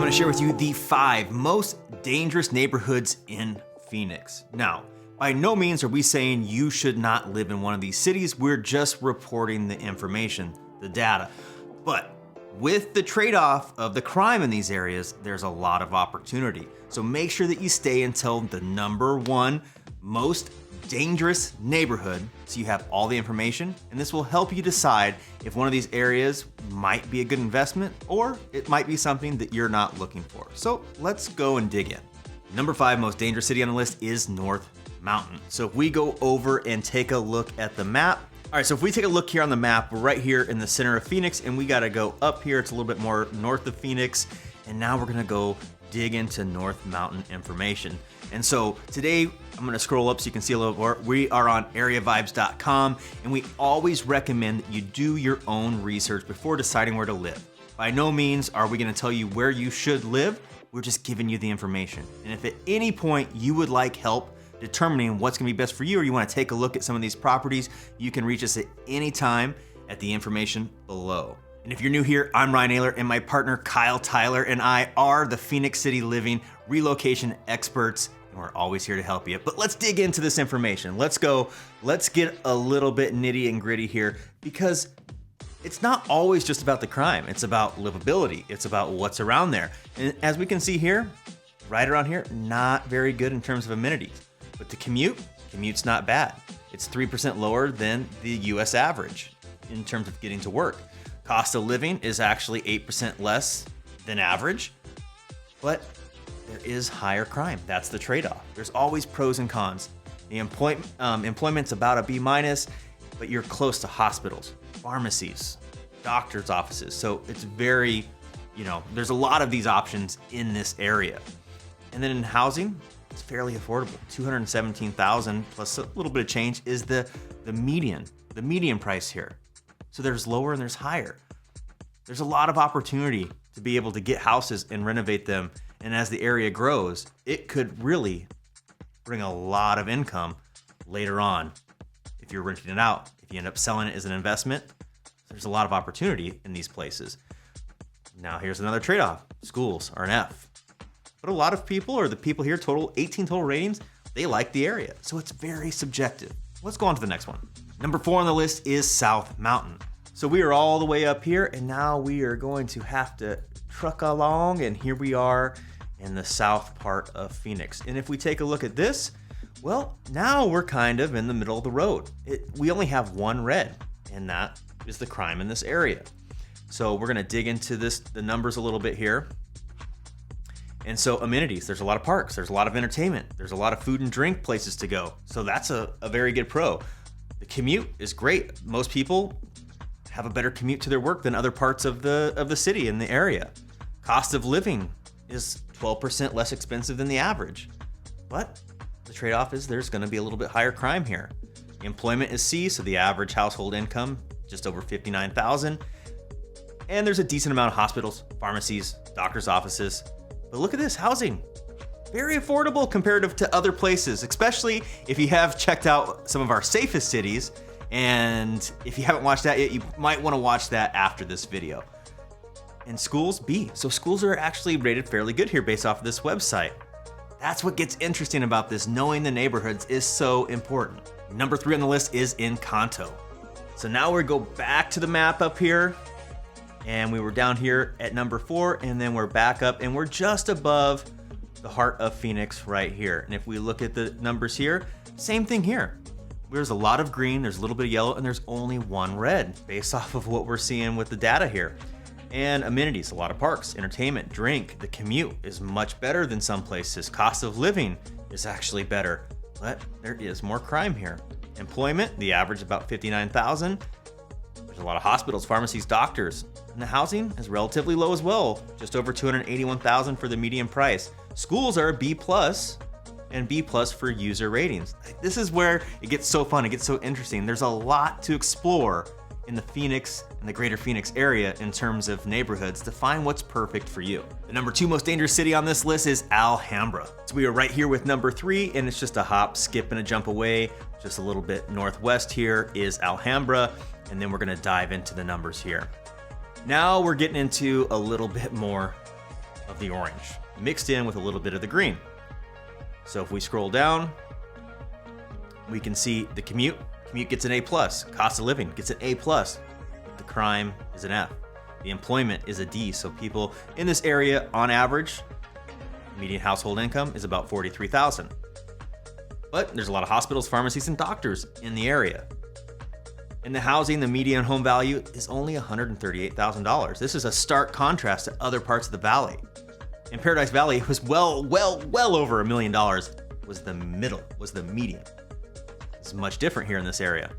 going to share with you the 5 most dangerous neighborhoods in Phoenix. Now, by no means are we saying you should not live in one of these cities. We're just reporting the information, the data. But with the trade-off of the crime in these areas, there's a lot of opportunity. So make sure that you stay until the number 1 most dangerous neighborhood so you have all the information, and this will help you decide if one of these areas might be a good investment or it might be something that you're not looking for. So let's go and dig in. Number 5 most dangerous city on the list is North Mountain. So if we go over and take a look at the map. All right, so if we take a look here on the map, we're right here in the center of Phoenix, and we gotta go up here. It's a little bit more north of Phoenix, and now we're gonna go dig into North Mountain information. And so today I'm gonna scroll up so you can see a little more. We are on areavibes.com, and we always recommend that you do your own research before deciding where to live. By no means are we gonna tell you where you should live. We're just giving you the information. And if at any point you would like help determining what's gonna be best for you, or you wanna take a look at some of these properties, you can reach us at any time at the information below. And if you're new here, I'm Ryan Naylor, and my partner Kyle Tyler and I are the Phoenix City Living relocation experts, and we're always here to help you. But let's dig into this information. Let's get a little bit nitty and gritty here, because it's not always just about the crime. It's about livability. It's about what's around there. And as we can see here, right around here, not very good in terms of amenities. But the commute's not bad. It's 3% lower than the US average in terms of getting to work. Cost of living is actually 8% less than average, but there is higher crime. That's the trade-off. There's always pros and cons. The employment's about a B-, but you're close to hospitals, pharmacies, doctor's offices. So it's very, there's a lot of these options in this area. And then in housing, it's fairly affordable. $217,000 plus a little bit of change is the median price here. So there's lower and there's higher. There's a lot of opportunity to be able to get houses and renovate them. And as the area grows, it could really bring a lot of income later on. If you're renting it out, if you end up selling it as an investment, there's a lot of opportunity in these places. Now here's another trade-off. Schools are an F. But a lot of people, or the people here, 18 total ratings, they like the area. So it's very subjective. Let's go on to the next one. Number 4 on the list is South Mountain. So we are all the way up here, and now we are going to have to truck along, and here we are in the south part of Phoenix. And if we take a look at this, well, now we're kind of in the middle of the road. We only have one red, and that is the crime in this area. So we're gonna dig into the numbers a little bit here. And so amenities, there's a lot of parks, there's a lot of entertainment, there's a lot of food and drink places to go. So that's a very good pro. The commute is great. Most people have a better commute to their work than other parts of the city in the area. Cost of living is 12% less expensive than the average. But the trade-off is there's gonna be a little bit higher crime here. Employment is C, so the average household income, just over $59,000. And there's a decent amount of hospitals, pharmacies, doctor's offices. But look at this, housing. Very affordable comparative to other places, especially if you have checked out some of our safest cities. And if you haven't watched that yet, you might want to watch that after this video. And schools, B. So schools are actually rated fairly good here based off of this website. That's what gets interesting about this. Knowing the neighborhoods is so important. Number 3 on the list is Encanto. So now we go back to the map up here. And we were down here at number 4, and then we're back up, and we're just above the heart of Phoenix right here. And if we look at the numbers here, same thing here. There's a lot of green, there's a little bit of yellow, and there's only one red based off of what we're seeing with the data here. And amenities, a lot of parks, entertainment, drink. The commute is much better than some places. Cost of living is actually better, but there is more crime here. Employment, the average about 59,000. There's a lot of hospitals, pharmacies, doctors. And the housing is relatively low as well, just over $281,000 for the median price. Schools are B+, and B+ for user ratings. This is where it gets so fun, it gets so interesting. There's a lot to explore in the Phoenix and the greater Phoenix area in terms of neighborhoods to find what's perfect for you. The number 2 most dangerous city on this list is Alhambra. So we are right here with number 3, and it's just a hop, skip, and a jump away. Just a little bit northwest here is Alhambra, and then we're gonna dive into the numbers here. Now we're getting into a little bit more of the orange, mixed in with a little bit of the green. So if we scroll down, we can see the commute. Commute gets an A+. Cost of living gets an A+. The crime is an F. The employment is a D. So people in this area, on average, median household income is about $43,000. But there's a lot of hospitals, pharmacies, and doctors in the area. In the housing, the median home value is only $138,000. This is a stark contrast to other parts of the valley. In Paradise Valley, it was well over $1 million was the median. It's much different here in this area.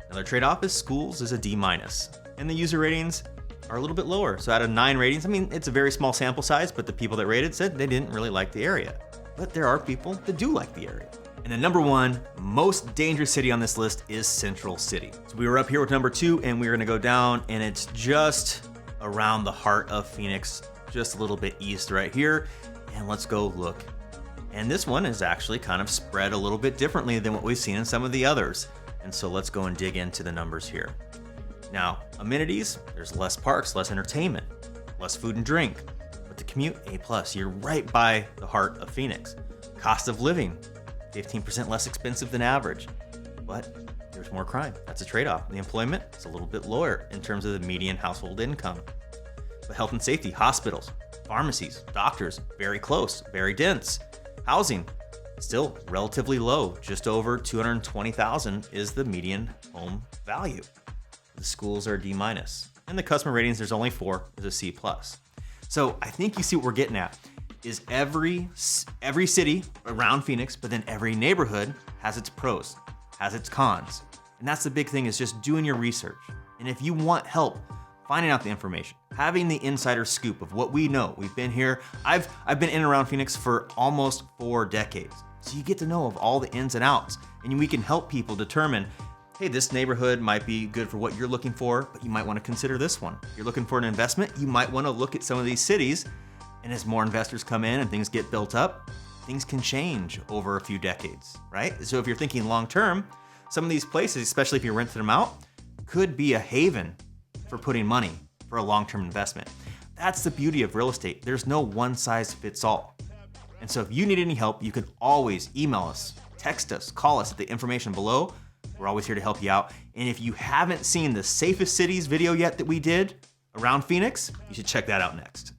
Another trade-off is schools is a D-, and the user ratings are a little bit lower. So out of 9 ratings, I mean, it's a very small sample size, but the people that rated said they didn't really like the area. But there are people that do like the area. And the number 1 most dangerous city on this list is Central City. So we were up here with number 2, and we're gonna go down, and it's just around the heart of Phoenix, just a little bit east right here. And let's go look. And this one is actually kind of spread a little bit differently than what we've seen in some of the others. And so let's go and dig into the numbers here. Now, amenities, there's less parks, less entertainment, less food and drink. But the commute, A+, you're right by the heart of Phoenix. Cost of living, 15% less expensive than average, but there's more crime. That's a trade-off. The employment is a little bit lower in terms of the median household income. But health and safety, hospitals, pharmacies, doctors, very close, very dense. Housing, still relatively low, just over $220,000 is the median home value. The schools are D-, and the customer ratings, there's only 4, is a C+. So I think you see what we're getting at. Is every city around Phoenix, but then every neighborhood has its pros, has its cons. And that's the big thing, is just doing your research. And if you want help finding out the information, having the insider scoop of what we know, we've been here. I've been in and around Phoenix for almost 4 decades. So you get to know of all the ins and outs, and we can help people determine, hey, this neighborhood might be good for what you're looking for, but you might want to consider this one. If you're looking for an investment, you might want to look at some of these cities. And as more investors come in and things get built up, things can change over a few decades, right? So if you're thinking long-term, some of these places, especially if you're renting them out, could be a haven for putting money for a long-term investment. That's the beauty of real estate. There's no one-size-fits-all. And so if you need any help, you can always email us, text us, call us at the information below. We're always here to help you out. And if you haven't seen the Safest Cities video yet that we did around Phoenix, you should check that out next.